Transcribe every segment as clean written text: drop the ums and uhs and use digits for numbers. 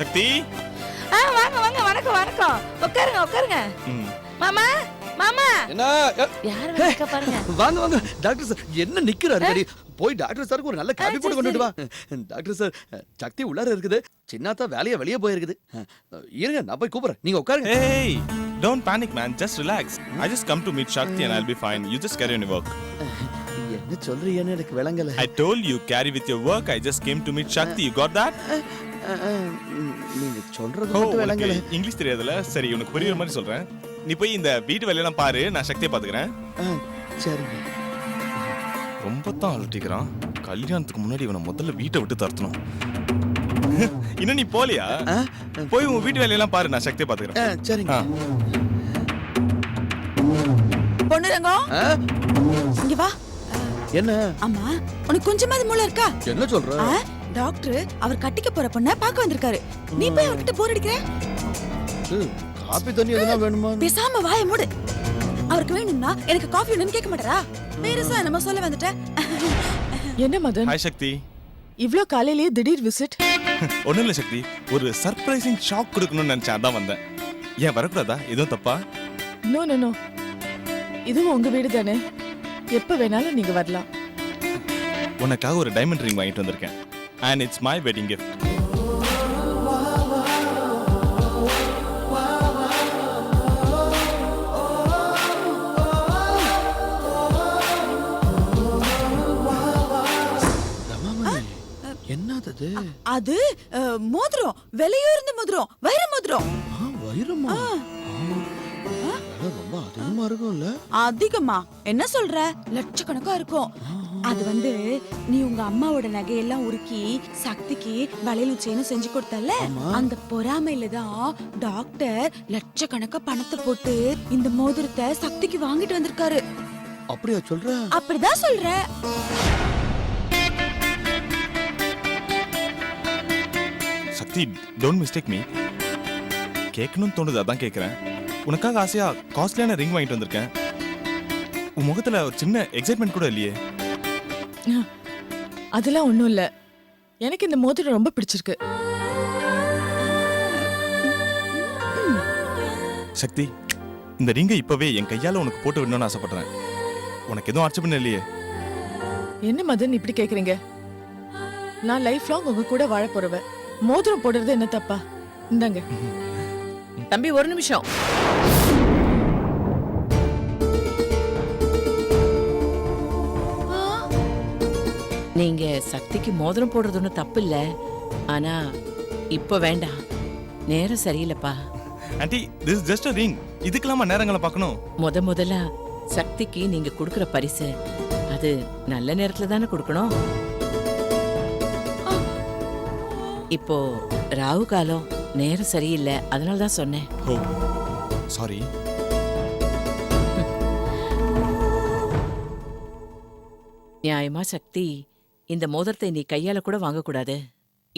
சக்தி வாங்க வாங்க, வணக்கம் வணக்கம். உட்காருங்க உட்காருங்க. மாமா மாமா என்ன யார் வந்திருக்கா பாருங்க. வாங்க வாங்க டாக்டர் சார் என்ன நிக்கிறாரு அடி போய் டாக்டர் சாருக்கு ஒரு நல்ல காபி போட்டு கொண்டுட்டு வா. டாக்டர் சார் சக்தி உள்ளார இருக்குது, சின்னாத்தா வேலைய வெளியே போயிருக்குது. இருங்க நான் போய் கூப்பிடுறேன், நீங்க உட்காருங்க. Hey, don't panic man, just relax. I just come to meet Shakti and I'll be fine. You just carry on your work. என்ன சொல்றீங்கன்னு எனக்கு விளங்கல. I told you carry with your work. I just came to meet Shakti. You got that? நீங்க சொல்றது மட்டும் விளங்கல. English தெரியாதுல, சரி உனக்கு புரியுற மாதிரி சொல்றேன். நீ போய் இந்த வீட்டு வேலையெல்லாம் பாரு, நான் சக்தியை பாத்துக்கிறேன். சரிங்க. ரொம்ப தான் அலட்டிக்கிறான். கல்யாணத்துக்கு முன்னாடி இவனை முதல்ல வீட்டை விட்டு தரத்தணும். இன்னும் நீ போலியா? போய் உன் வீட்டு வேலையெல்லாம் பாரு, நான் சக்தியை பாத்துக்கிறேன். சரிங்க. பொண்ணுரங்கம் இங்க வா. என்ன அம்மா உனக்கு கொஞ்சமாவது மூளை இருக்கா? என்ன சொல்ற? டாக்டர் அவர் கட்டிக்க போற பொண்ண பார்க்க வந்திருக்காரு. நீ போய் அவர்கிட்ட போர் அடிக்கிற? காபி தண்ணி எதுனா வேணுமா? பேசாம வாயை மூடு. அவருக்கு வேணும்னா எனக்கு காஃபி வேணும்னு கேட்க மாட்டாரா? பெருசா நம்ம சொல்ல வந்துட்ட. என்ன மதன், ஹாய் சக்தி. இவ்ளோ காலையிலேயே திடீர் விசிட்? ஒண்ணும் இல்ல சக்தி, ஒரு சர்ப்ரைசிங் ஷாக் கொடுக்கணும்னு நினைச்சேன், அதான் வந்தேன். ஏன் வரக்கூடாதா? எதுவும் தப்பா? நோ நோ நோ, இதுவும் உங்க வீடு தானே, எப்ப வேணாலும் நீங்க வரலாம். உனக்காக ஒரு டைமண்ட் ரிங் வாங்கிட்டு வந்திருக்கேன். And it's my wedding gift. என்னது அது? மோதிரம், விலையுயர்ந்த மோதிரம், வைர மோதிரம். வைரமா? ரொம்ப அதிகமா இருக்கும்ல? அதிகமா என்ன சொல்ற? லட்சக்கணக்கா இருக்கும். அது வந்து நீ உங்க அம்மாவோட நகையெல்லாம் உருக்கி சக்திக்கு வளையலும் செயினும் செஞ்சு கொடுத்தல, அந்த பொறாமையில தான் டாக்டர் லட்சக்கணக்கா பணத்தை போட்டு இந்த மோதிரத்தை சக்திக்கு வாங்கிட்டு வந்திருக்காரு. அப்படியா சொல்ற? அப்படிதான் சொல்ற. சக்தி, டோன்ட் மிஸ்டேக் மீ. கேட்கணும்னு தோணுது, அதான் கேட்கிறேன். உனக்காக ஆசையா காஸ்ட்லியான ரிங் வாங்கிட்டு வந்திருக்கேன். உன் முகத்துல ஒரு சின்ன எக்ஸைட்மெண்ட் கூட இல்லையே. அதெல்லாம் ஒண்ணும் இல்ல, எனக்கு இந்த மோதிரம் ரொம்ப பிடிச்சிருக்கு. சக்தி, இந்த ரிங்கை இப்பவே என் கையால உனக்கு போட்டு விடணும்னு ஆசைப்படுறேன். உனக்கு எதுவும் ஆட்சேபம் இல்லையே? என்ன மதன் இப்படி கேக்குறீங்க? நான் லைஃப் லாங் உங்க கூட வாழ போறவ, மோதிரம் போடுறது என்ன தப்பா? இந்தாங்க. தம்பி ஒரு நிமிஷம். நீங்க சக்திக்கு மோதிரம் போடுறது ஒன்றும் தப்பு இல்ல, ஆனா இப்ப வேண்டாம், நேரம் சரியில்லைப்பா. Aunty, this is just a ring. இதுக்கெல்லாமா நேரங்களை பார்க்கணும்? முதல்ல சக்திக்கு நீங்க கொடுக்கிற பரிசு அது நல்ல நேரத்துல தானே கொடுக்கணும். இப்போ ராகு காலம், நேரம் சரியில்லை, அதனால தான் சொன்னேன். ஓ சாரி. நியாயமா சக்தி, இந்த மோதிரத்தை நீ கையால கூட வாங்கக்கூடாது.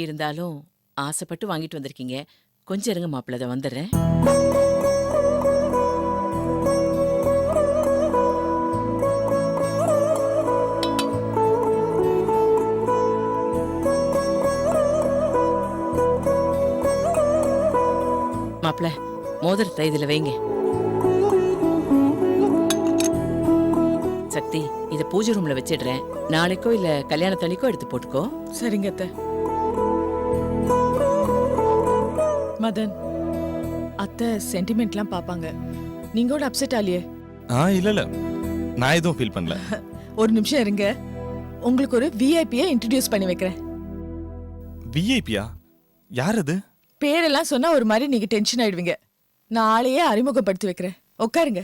இருந்தாலும் ஆசைப்பட்டு வாங்கிட்டு வந்திருக்கீங்க. கொஞ்சம் இருங்க மாப்பிள்ள, அதை வந்துடுறேன். மாப்பிள்ள, மோதிரத்தை இதுல வைங்க. சக்தி, இத பூஜை ரூம்ல வச்சிடுறேன். நாளைக்கோ இல்ல கல்யாணத்தன்னைக்கோ எடுத்து போட்டுக்கோ. சரிங்க அத்தை. மதன், அத்தை சென்டிமெண்ட்லாம் பாப்பாங்க. நீங்க கூட அப்செட் ஆலியே? இல்ல, நான் எதுவும் ஃபீல் பண்ணல. ஒரு நிமிஷம் இருங்க, உங்களுக்கு ஒரு விஐபியை இன்ட்ரோடியூஸ் பண்ணி வைக்கிறேன். விஐபியா? யார் அது? பேரெல்லாம் சொன்னா ஒரு மாதிரி நீங்க டென்ஷன் ஆயிடுவீங்க. நான் ஆளையே அறிமுகப்படுத்தி வைக்கிறேன், உட்காருங்க.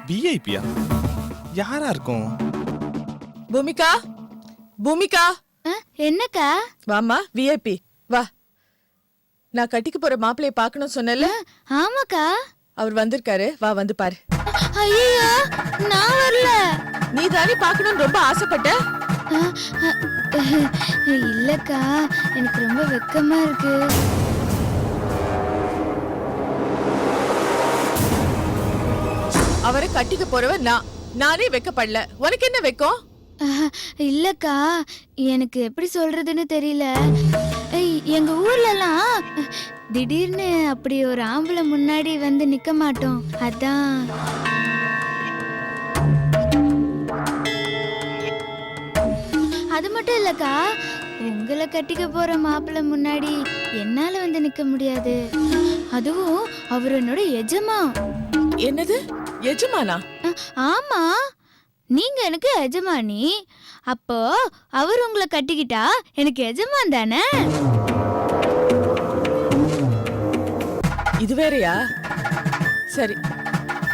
விஐபியா? யாரா இருக்கும்? பூமிகா, பூமிகா. என்னக்கா? வாமா, விஐபி வா. நான் கட்டிக்கு போற மாப்பிளைய பார்க்கணும் சொன்னல? ஆமாக்கா. அவர் வந்திருக்காரு, வா வந்து பாரு. ஐயோ, நான் வரல. நீ தானே பார்க்கணும்னு ரொம்ப ஆசைப்பட்ட? இல்லக்கா, எனக்கு ரொம்ப வெக்கமா இருக்கு. அவரை கட்டிக்க போறவ நானே வெக்கப்படல, உனக்கு என்ன வெக்கம்? இல்லக்கா, எனக்கு எப்படி சொல்றதுன்னு தெரியல. எங்க ஊர்லலாம் திடீர்னு அப்படி ஒரு ஆம்பளை முன்னாடி வந்து நிக்க மாட்டோம். அதான். அது மட்டும் இல்லக்கா, உங்களை கட்டிக்க போற மாப்பிள்ளை முன்னாடி என்னால வந்து நிக்க முடியாது. அதுவும் அவர் என்னோட எஜமா. என்னது எஜமானா? ஆமா, நீங்க எனக்கு எஜமானி. அப்போ அவர் உங்களை கட்டிக்கிட்டா எனக்கு எஜமான் தானே? இது வேறயா? சரி,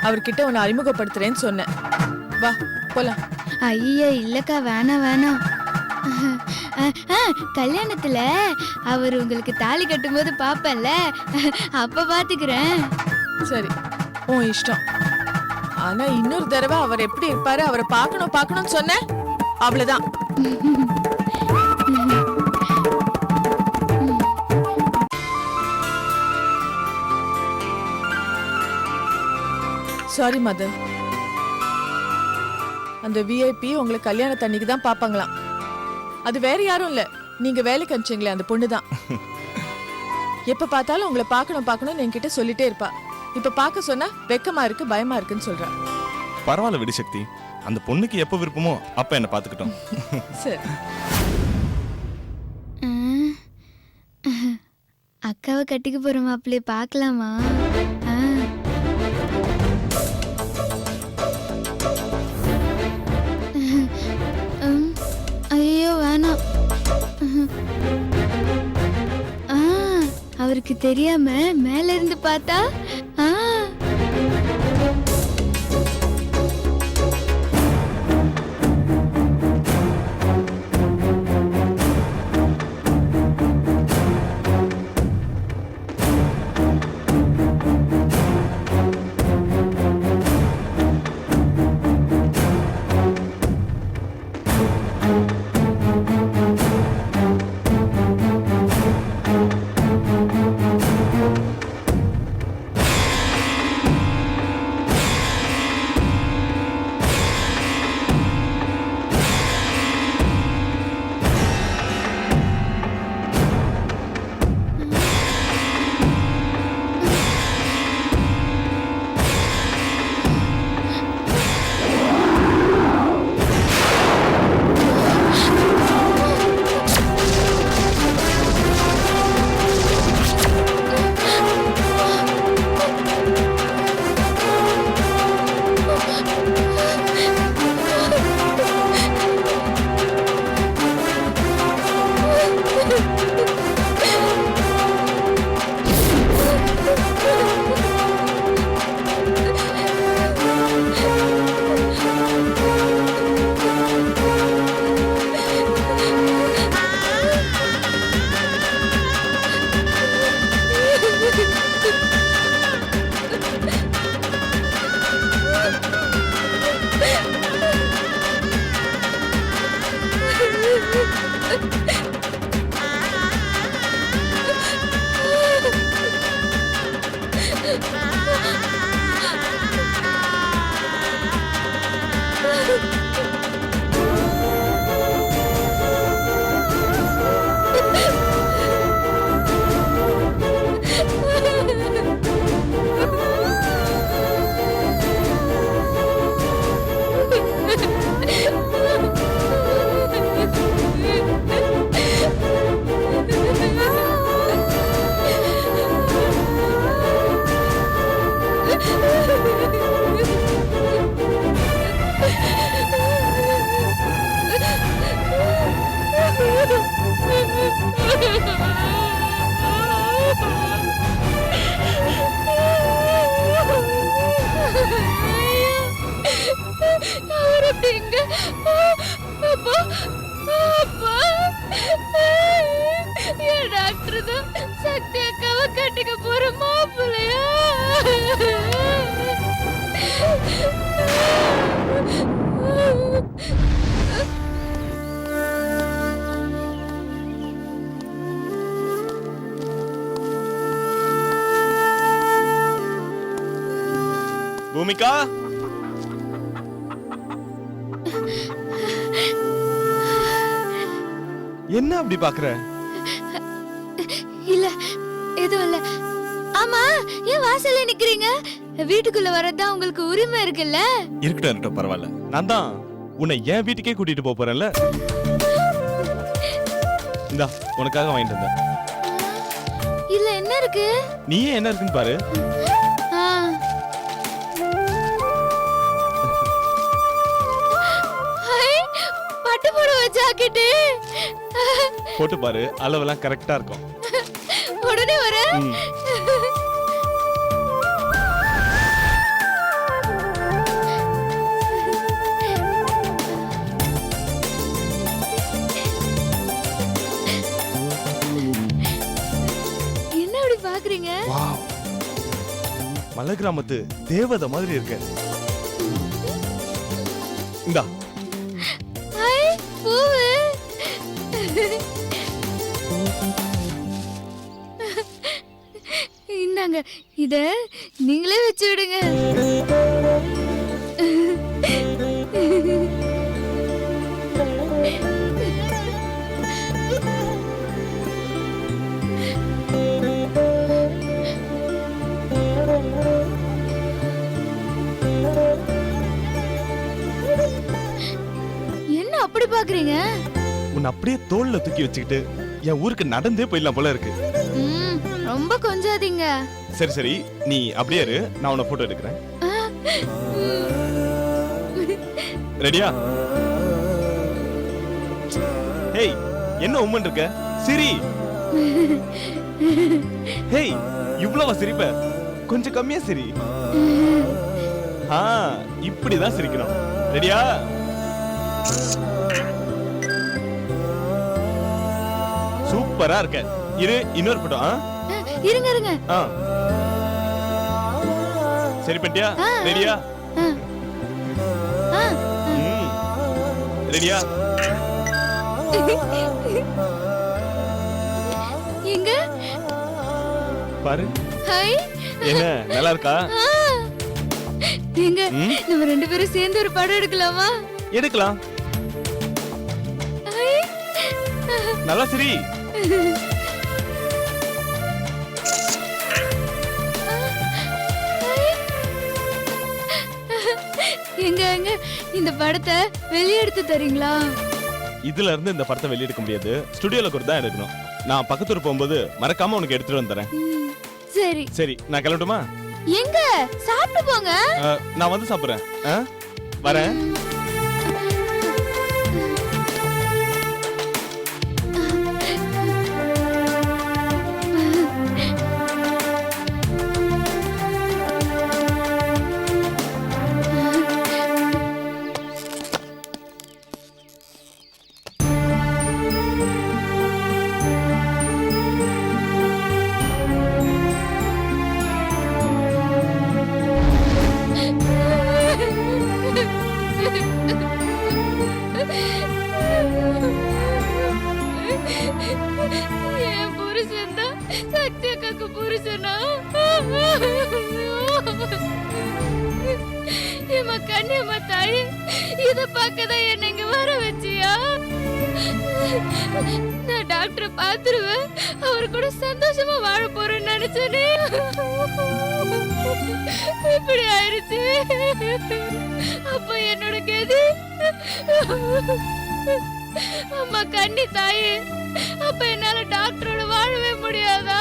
அவர்கிட்ட உன்னை அறிமுகப்படுத்துறேன்னு சொன்னேன். வா போலாம். ஐயோ இல்லக்கா, வேணாம் வேணாம். கல்யாணத்துல அவர் உங்களுக்கு தாலி கட்டும்போது பாப்பேன்ல, அப்ப பாத்துக்கிறேன். சரி, உன் இஷ்டம். ஆனா இன்னொரு தடவை அவர் எப்படி இருப்பாரு, அவரை பார்க்கணும்னு சொன்ன அவ்வளவுதான். சாரி மதன், அந்த விஐபி உங்களை கல்யாணத்தன்னைக்கு தான் பாப்பாங்களாம். அது வேற யாரும் இல்ல, நீங்க வேலைக்கு அனுப்பிச்சீங்களே அந்த பொண்ணுதான். எப்ப பார்த்தாலும் உங்களை பார்க்கணும்னு என்கிட்ட சொல்லிட்டே இருப்பா. இப்ப பார்க்க சொன்னா வெக்கமா இருக்கு, பயமா இருக்குன்னு சொல்றா. பரவாயில்ல விடு சக்தி, அந்த பொண்ணுக்கு எப்போ விருப்பமோ அப்ப என்ன பாத்துக்கிட்டோம். சரி, அக்காவை கட்டிக்க போற மாப்பிள்ளைய பார்க்கலாமா? ஐயோ வேணாம். அவருக்கு தெரியாம மேல இருந்து பார்த்தா சக்தி அக்காவை கட்டிக்க போற மாப்பிள்ளையா? பூமிகா என்ன அப்படி பாக்குற? இல்ல எதுவும் இல்ல. ஆமா, ஏன் வாசல்ல நிக்கிறீங்க? வீட்டுக்குள்ள வரதான் உங்களுக்கு உரிமை இருக்குல்ல? இருக்கட்டும் பரவாயில்ல. நான் தான் உன்னை என் வீட்டுக்கே கூட்டிட்டு போப் போறேன்ல. இந்தா உனக்காக வாங்கிட்டு வந்தேன். இல்ல என்ன இருக்கு? நீயே என்ன இருக்குன்னு பாரு. ஆ. ஹை, பட்டு புடவை ஜாக்கெட்டு. போட்டு பாரு, அளவெல்லாம் கரெக்டா இருக்கும். உடனே வரேன். ம். என்ன அப்படி பாக்குறீங்க? வாவ், மலை கிராமத்து தேவதை மாதிரி இருக்க. இந்தா. ஹை, பூவு. இந்தாங்க, இத நீங்களே வச்சு விடுங்க. என்ன அப்படி பாக்குறீங்க? உன்னை அப்படியே தோல்ல தூக்கி வச்சுக்கிட்டு என் ஊருக்கு நடந்தே போயிடலாம் போல இருக்கு. ம், ரொம்ப கொஞ்சாதீங்க. சரி சரி, நீ அப்படியே இரு, நான் உன்னை போட்டோ எடுக்கிறேன். ரெடியா? ஹேய், என்ன உம்மன் இருக்க? சிரி. ஹேய், இவ்வளவா சிரிப்ப? கொஞ்சம் கம்மியா சிரி. இப்படிதான் சிரிக்கணும். ரெடியா? சூப்பரா இருக்க. இரு, இன்னொரு போட்டோ. இருங்க இருங்க. சரி பண்ணிட்டியா? ரெடியா? ரெடியா? எங்க பாரு. ஹை, என்ன நல்லா இருக்கா? எங்க நம்ம ரெண்டு பேரும் சேர்ந்து ஒரு படம் எடுக்கலாமா? எடுக்கலாம். ஹை. நல்லா சரி. எங்க எங்க இந்த படத்தை வெளியே எடுத்து தரீங்களா? இதுல இருந்து இந்த படத்தை வெளியெடுக்க முடியாது. ஸ்டுடியோல கூட தான் எடுக்கணும். நான் பக்கத்தூர் போகும்போது மறக்காம உனக்கு எடுத்துட்டு வந்துறேன். சரி சரி, நான் கிளம்பட்டுமா? எங்க சாப்பிட்டு போங்க. நான் வந்து சாப்பிடுறேன். வரேன். என் புருஷன் தான் சக்தி அக்காக்கு புருஷனா? ஏமா கண்ணியம்மா தாயே, இத பார்க்கதான் என்ன இங்க வர வச்சியா? நான் டாக்டரை பாத்துருவேன், அவரு கூட சந்தோஷமா வாழ போறேன்னு நினைச்சேனே. இப்படி ஆயிடுச்சு. அப்ப என்னோட கதி. அம்மா கண்ணி தாயே, அப்ப என்னால டாக்டரோட வாழவே முடியாதா?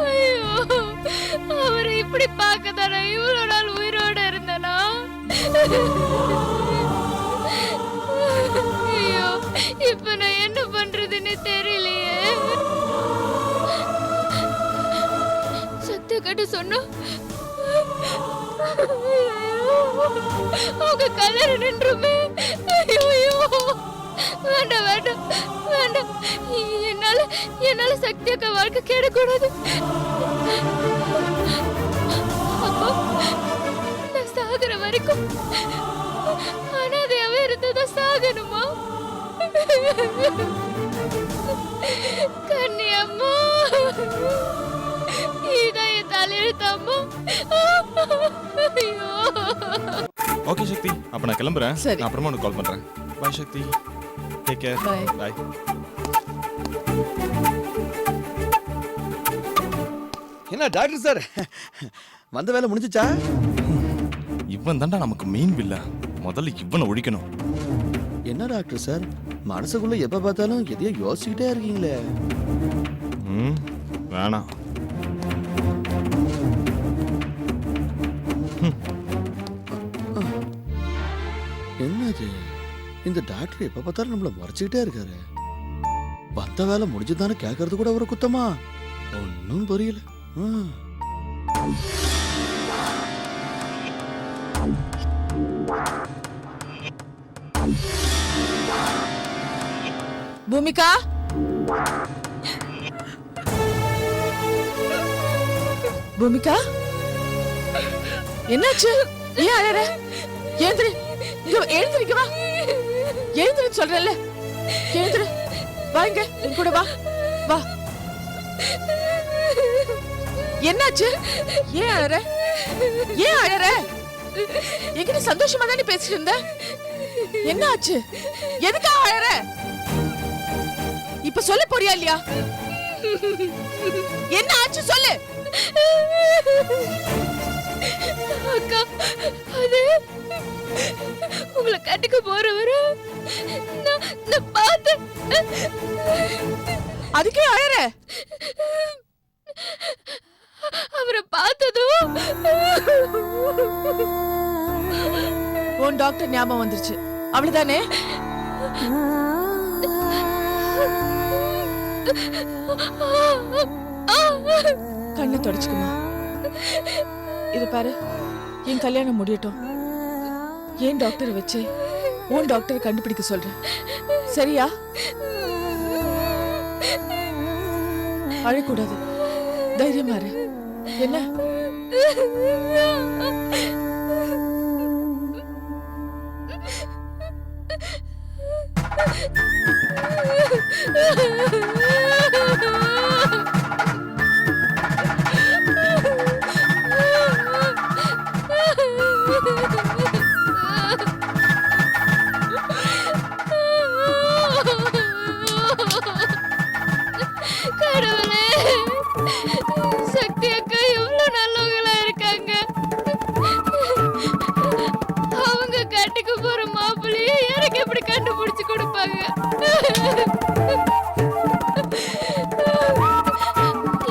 ஐயோ, அவரை இப்படி பார்க்கதானே இவ்வளவு நாள் உயிரோட இருந்தனா? ஐயோ, இப்ப நான் என்ன பண்றதுன்னு தெரியலையே. சத்த கட்டு சொன்னா அவங்க கல்யாணம் நின்றுமே. ஐயோ, வேண்டாம் வேண்டாம் வேண்டாம். என்னால சக்தி அக்கா வாழ்க்கை கேடக்கூடாது. அப்போ நான் சாகுற வரைக்கும் அனாதையாவே இருந்ததான் சாகணுமா? கன்னியம்மா, இதான் என் தலையெழுத்தம்மா. ஐயோ. ஓகே சக்தி, அப்ப நான் கிளம்புறேன். சரி. நான் அப்புறமா உனக்கு கால் பண்றேன். Bye Shakti. Take care. Bye. Bye. என்ன டாக்டர் சார், வந்த வேலை முடிஞ்சுச்சா? இவன் தான்டா நமக்கு மெயின் வில்ல. முதல்ல இவனை ஒழிக்கணும். என்ன டாக்டர் சார், மனசுக்குள்ள எப்ப பார்த்தாலும் எதையோ யோசிச்சுக்கிட்டே இருக்கீங்களே. வேணாம். என்னது இந்த டாக்டர் எப்ப பார்த்தாலும் நம்மள முறைச்சுக்கிட்டே இருக்காரு. வந்த வேலை முடிஞ்சுதானே கேட்கறது கூட ஒரு குத்தமா? ஒன்னும் புரியல. பூமிகா, பூமிகா, என்னாச்சு? ஏன் அழற? எழுந்திரு, இங்க எழுந்திருக்க வா. எழுந்திரு சொல்றேன்ல, எழுந்திரு. வாங்க என் கூட வா. வா. என்னாச்சு? ஏன் அழற? ஏன் அழற? என்கிட்ட சந்தோஷமா தானே பேசிட்டு இருந்த. என்ன ஆச்சு? எதுக்காக அழற? இப்ப சொல்ல போறியா இல்லையா? என்ன ஆச்சு சொல்லு. அக்கா, அது உங்களை கட்டிக்க போறவரு நான் பார்த்தேன். அதுக்கே அழற? அவரை பார்த்ததும் உன் டாக்டர் ஞாபகம் வந்துருச்சு, அவ்வளவுதானே? கண்ணை தொடச்சுக்குமா. இது பாரு, என் கல்யாணம் முடியட்டும். ஏன் டாக்டரை வச்சு உன் டாக்டரை கண்டுபிடிக்க சொல்றேன், சரியா? அழக்கூடாது, தைரியமா இரு. என்ன? கடவுளே, சக்தி அக்கா எவ்வளவு நல்லவங்களா இருக்காங்க. அவங்க கட்டிக்க போற மாப்பிள்ளைய எனக்கு எப்படி கண்டுபிடிச்சு கொடுப்பாங்க?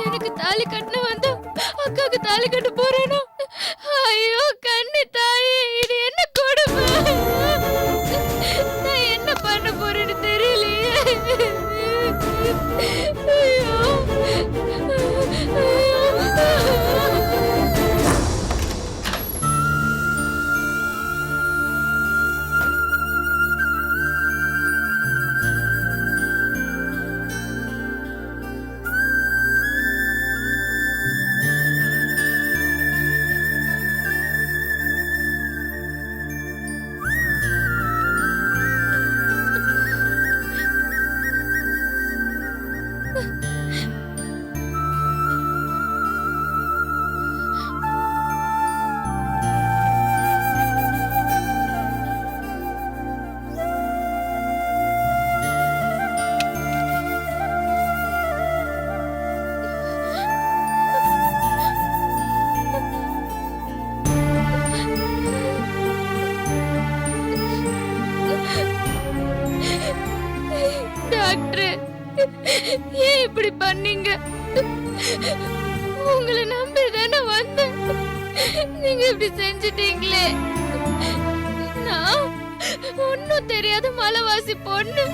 எனக்கு தாலி கட்டின வந்து அக்காவுக்கு தாலி கட்ட போறேனோ? ஐயோ கண்ணி தாயே, இது என்ன கொடுமை! நான் என்ன பண்ண போறேன்னு தெரியலையே. ஐயோ, டாக்டர், ஏன் இப்படி பண்ணீங்க? உங்களை நம்பி தானே வந்தேன், நீங்க இப்படி செஞ்சிட்டீங்களே. நான் ஒன்னும் தெரியாத மலைவாசி பொண்ணு,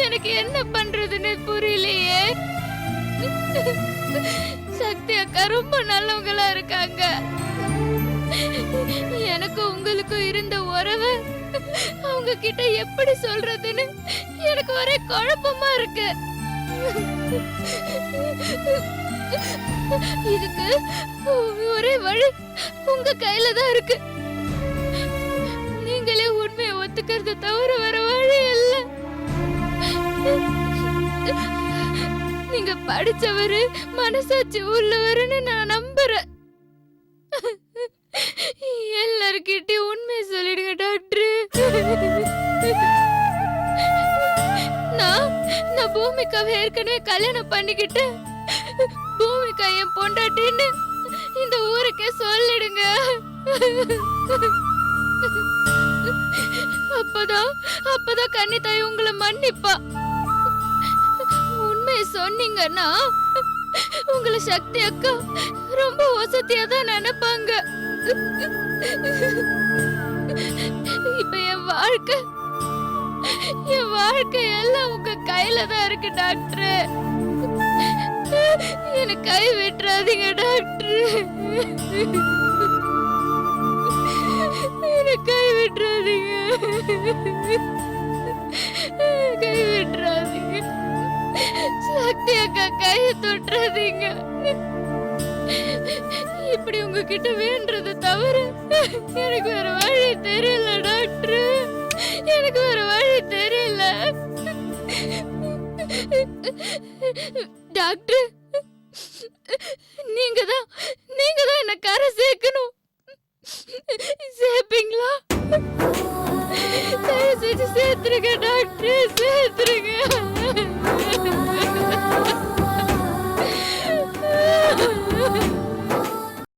எனக்கு என்ன பண்றதுன்னு புரியலையே. சக்தி அக்கா ரொம்ப நல்லவங்களா இருக்காங்க. எனக்கு உங்களுக்கும் இருந்த உறவு அவங்க கிட்ட எப்படி சொல்றதுன்னு எனக்கு ஒரே குழப்பமா இருக்கு. இதுக்கு ஒரே வழி உங்க கையில தான் இருக்கு. நீங்களே உண்மையை ஒத்துக்கிறது தவிர வேற வழி இல்ல. நீங்க படிச்சவரு, மனசாட்சி உள்ளவருன்னு நான் நம்புறேன். எல்லார்கிட்டயும் உண்மையை சொல்லிடுங்க டாக்டர். நான் பூமிகாவை ஏற்கனவே கல்யாணம் பண்ணிக்கிட்டு பூமிகா என் பொண்டாட்டின்னு இந்த ஊருக்கே சொல்லிடுங்க. அப்பதான் கன்னித்தாய் உங்களை மன்னிப்பா. உண்மையை சொன்னீங்கன்னா உங்களை சக்தி அக்கா ரொம்ப வசதியா தான் நினைப்பாங்க. இப்ப என் வாழ்க்கை எல்லாம் உங்க கையில தான் இருக்கு டாக்டர். எனக்கு கை விட்டுறாதீங்க டாக்டர். எனக்கு கை விட்டுறாதீங்க. கை விட்டுறாதீங்க. சக்தி அக்கா கையை தொட்டுறாதீங்க. இப்படி உங்ககிட்ட வேண்டது தவிர எனக்கு வேற வழி தெரியல டாக்டர். எனக்கு வேற வழி தெரியல டாக்டர். நீங்க தான் என்ன கரை சேர்க்கணும். சேர்ப்பீங்களா? தயவு செஞ்சு சேர்த்துருங்க டாக்டர், சேர்த்துருங்க.